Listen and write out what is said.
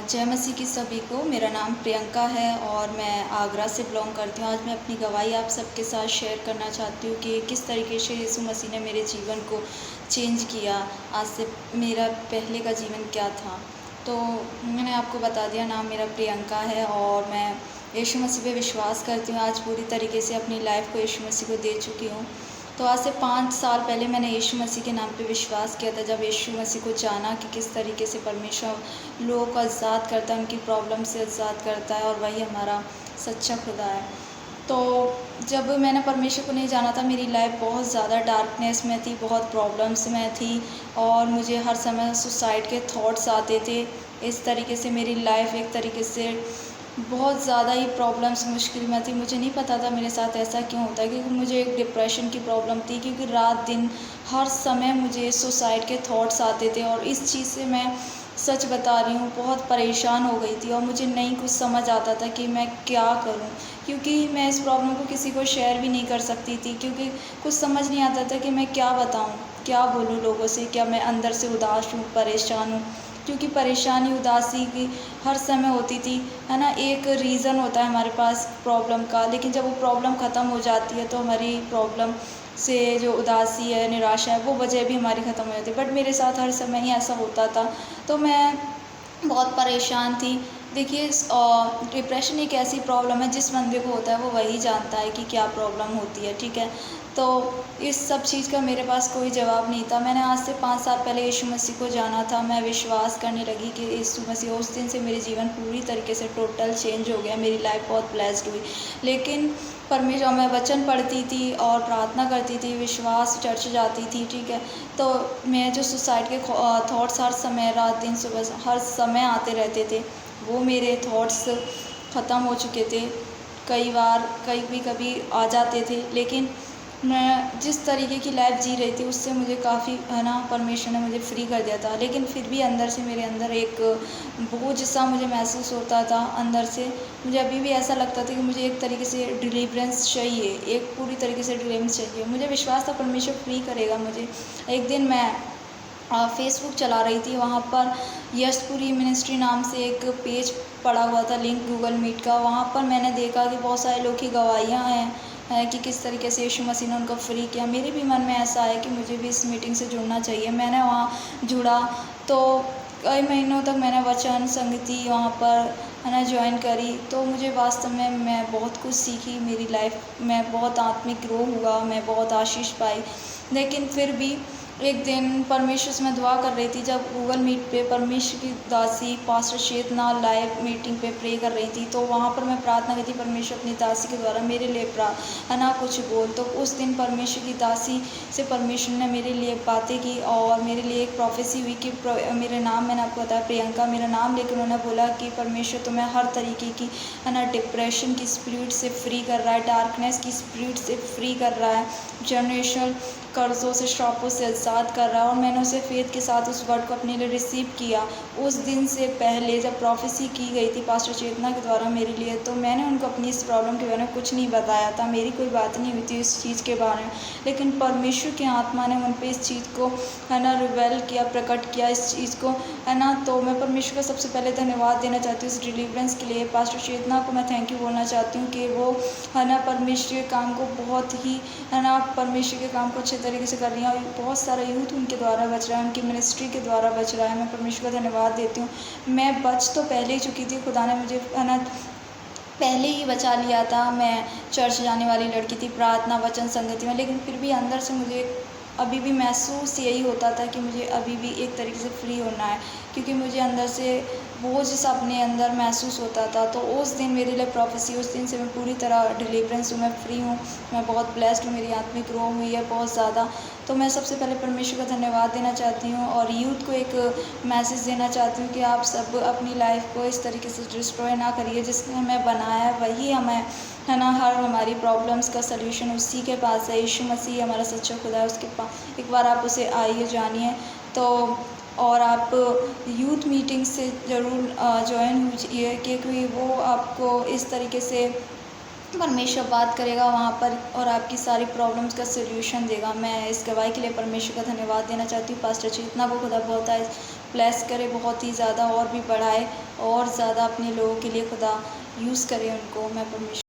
जय मसीह की सभी को। मेरा नाम प्रियंका है और मैं आगरा से बिलोंग करती हूँ। आज मैं अपनी गवाही आप सबके साथ शेयर करना चाहती हूँ कि किस तरीके से यीशु मसीह ने मेरे जीवन को चेंज किया। आज से मेरा पहले का जीवन क्या था। तो मैंने आपको बता दिया, नाम मेरा प्रियंका है और मैं यीशु मसीह पे विश्वास करती हूँ। आज पूरी तरीके से अपनी लाइफ को यीशु मसीह को दे चुकी हूँ। तो आज से 5 साल पहले मैंने यीशु मसीह के नाम पे विश्वास किया था, जब यीशु मसीह को जाना कि किस तरीके से परमेश्वर लोगों को आज़ाद करता है, उनकी प्रॉब्लम से आज़ाद करता है और वही हमारा सच्चा खुदा है। तो जब मैंने परमेश्वर को नहीं जाना था, मेरी लाइफ बहुत ज़्यादा डार्कनेस में थी, बहुत प्रॉब्लम्स में थी और मुझे हर समय सुसाइड के थॉट्स आते थे। इस तरीके से मेरी लाइफ एक तरीके से बहुत ज़्यादा ही प्रॉब्लम्स मुश्किल में थी। मुझे नहीं पता था मेरे साथ ऐसा क्यों होता है, क्योंकि मुझे एक डिप्रेशन की प्रॉब्लम थी, क्योंकि रात दिन हर समय मुझे सुसाइड के थॉट्स आते थे और इस चीज़ से मैं सच बता रही हूँ बहुत परेशान हो गई थी और मुझे नहीं कुछ समझ आता था कि मैं क्या करूँ, क्योंकि मैं इस प्रॉब्लम को किसी को शेयर भी नहीं कर सकती थी, क्योंकि कुछ समझ नहीं आता था कि मैं क्या बताऊँ, क्या बोलूँ लोगों से। क्या मैं अंदर से उदास हूँ, परेशान हूँ, क्योंकि परेशानी उदासी की हर समय होती थी, है ना। एक रीज़न होता है हमारे पास प्रॉब्लम का, लेकिन जब वो प्रॉब्लम ख़त्म हो जाती है तो हमारी प्रॉब्लम से जो उदासी है, निराशा है, वो वजह भी हमारी ख़त्म हो जाती है। बट मेरे साथ हर समय ही ऐसा होता था, तो मैं बहुत परेशान थी। देखिए, डिप्रेशन एक ऐसी प्रॉब्लम है, जिस बंदे को होता है वो वही जानता है कि क्या प्रॉब्लम होती है, ठीक है। तो इस सब चीज़ का मेरे पास कोई जवाब नहीं था। मैंने आज से 5 साल पहले यीशु मसीह को जाना था। मैं विश्वास करने लगी कि यीशु मसीह, उस दिन से मेरे जीवन पूरी तरीके से टोटल चेंज हो गया। मेरी लाइफ बहुत ब्लेस्ड हुई। लेकिन परमेश्वर, मैं वचन पढ़ती थी और प्रार्थना करती थी, विश्वास चर्च जाती थी, ठीक है। तो मैं जो सुसाइड के थॉट्स हर समय, रात दिन सुबह हर समय आते रहते थे, वो मेरे थॉट्स ख़त्म हो चुके थे। कई बार कभी कभी आ जाते थे, लेकिन मैं जिस तरीके की लाइफ जी रही थी उससे मुझे काफ़ी, है ना, परमेश्वर ने मुझे फ्री कर दिया था। लेकिन फिर भी अंदर से, मेरे अंदर एक बोझ सा मुझे महसूस होता था अंदर से। मुझे अभी भी ऐसा लगता था कि मुझे एक तरीके से डिलीवरेंस चाहिए, एक पूरी तरीके से डिलीवरेंस चाहिए। मुझे विश्वास था परमेश्वर फ्री करेगा मुझे। एक दिन मैं फेसबुक चला रही थी, वहाँ पर यशपुरी मिनिस्ट्री नाम से एक पेज पड़ा हुआ था, लिंक गूगल मीट का। वहाँ पर मैंने देखा कि बहुत सारे लोग की गवाहियाँ हैं कि किस तरीके से यीशु मसीह ने उनको फ्री किया। मेरे भी मन में ऐसा है कि मुझे भी इस मीटिंग से जुड़ना चाहिए। मैंने वहाँ जुड़ा, तो कई महीनों तक मैंने वचन संगति वहाँ पर, है ना, ज्वाइन करी। तो मुझे वास्तव में मैं बहुत कुछ सीखी। मेरी लाइफ में बहुत आत्मिक ग्रो हुआ, मैं बहुत आशीष पाई। लेकिन फिर भी एक दिन परमेश्वर से मैं दुआ कर रही थी, जब गूगल मीट पे परमेश्वर की दासी पास्टर चेतना लाइव मीटिंग पे प्रे कर रही थी, तो वहाँ पर मैं प्रार्थना की थी, परमेश्वर अपनी दासी के द्वारा मेरे लिए है ना कुछ बोल। तो उस दिन परमेश्वर की दासी से परमेश्वर ने मेरे लिए बातें की और मेरे लिए एक प्रोफेसी हुई कि मेरे नाम, मैंने आपको बताया प्रियंका, मेरा नाम लेकर उन्होंने बोला कि परमेश्वर तुम्हें हर तरीके की, है ना, डिप्रेशन की स्पिरिट से फ्री कर रहा है, डार्कनेस की स्पिरिट से फ्री कर रहा है, जनरेशनल कर्ज़ों से, श्रापों से आज़ाद कर रहा है। और मैंने उसे फेथ के साथ उस वर्ड को अपने लिए रिसीव किया। उस दिन से पहले जब प्रोफेसी की गई थी पास्टर चेतना के द्वारा मेरे लिए, तो मैंने उनको अपनी इस प्रॉब्लम के बारे में कुछ नहीं बताया था, मेरी कोई बात नहीं हुई थी इस चीज़ के बारे में। लेकिन परमेश्वर की आत्मा ने उन पर इस चीज़ को, है ना, रिवेल किया, प्रकट किया इस चीज़ को, है ना। तो मैं परमेश्वर को सबसे पहले धन्यवाद देना चाहती हूँ इस डिलीवरेंस के लिए। पास्टर चेतना को मैं थैंक यू बोलना चाहती हूँ कि वो, है ना, परमेश्वर के काम को बहुत ही, है ना, परमेश्वर के काम को अच्छे तरीके से कर रही हैं और बहुत सारा यूथ उनके द्वारा बच रहा है, उनकी मिनिस्ट्री के द्वारा बच रहा है। मैं परमेश्वर का धन्यवाद देती हूँ। मैं बच तो पहले ही चुकी थी, खुदा ने मुझे, है ना, पहले ही बचा लिया था। मैं चर्च जाने वाली लड़की थी, प्रार्थना वचन संगति में, लेकिन फिर भी अंदर से मुझे अभी भी महसूस यही होता था कि मुझे अभी भी एक तरीके से फ्री होना है, क्योंकि मुझे अंदर से बोझ सा अपने अंदर महसूस होता था। तो उस दिन मेरे लिए प्रोफेसी, उस दिन से मैं पूरी तरह डिलीवरेंस हूँ, मैं फ्री हूँ, मैं बहुत ब्लेस्ड हूँ, मेरी आत्मिक ग्रो हुई है बहुत ज़्यादा। तो मैं सबसे पहले परमेश्वर का धन्यवाद देना चाहती हूँ और यूथ को एक मैसेज देना चाहती हूँ कि आप सब अपनी लाइफ को इस तरीके से डिस्ट्रॉय ना करिए। जिसने हमें बनाया है वही हमें, है ना, हर हमारी प्रॉब्लम्स का सल्यूशन उसी के पास है। यीशु मसीह हमारा सच्चा खुदा है, उसके पास एक बार आप उसे आइए, जानिए। तो और आप यूथ मीटिंग से ज़रूर ज्वाइन कीजिए, क्योंकि वो आपको इस तरीके से परमेश्वर बात करेगा वहाँ पर और आपकी सारी प्रॉब्लम्स का सल्यूशन देगा। मैं इस गवाही के लिए परमेश्वर का धन्यवाद देना चाहती हूँ। पास्टर चेतना को खुदा बहुत ब्लेस करे बहुत ही ज़्यादा और भी बढ़ाए और ज़्यादा अपने लोगों के लिए खुदा यूज़ करे उनको। मैं परमेश्वर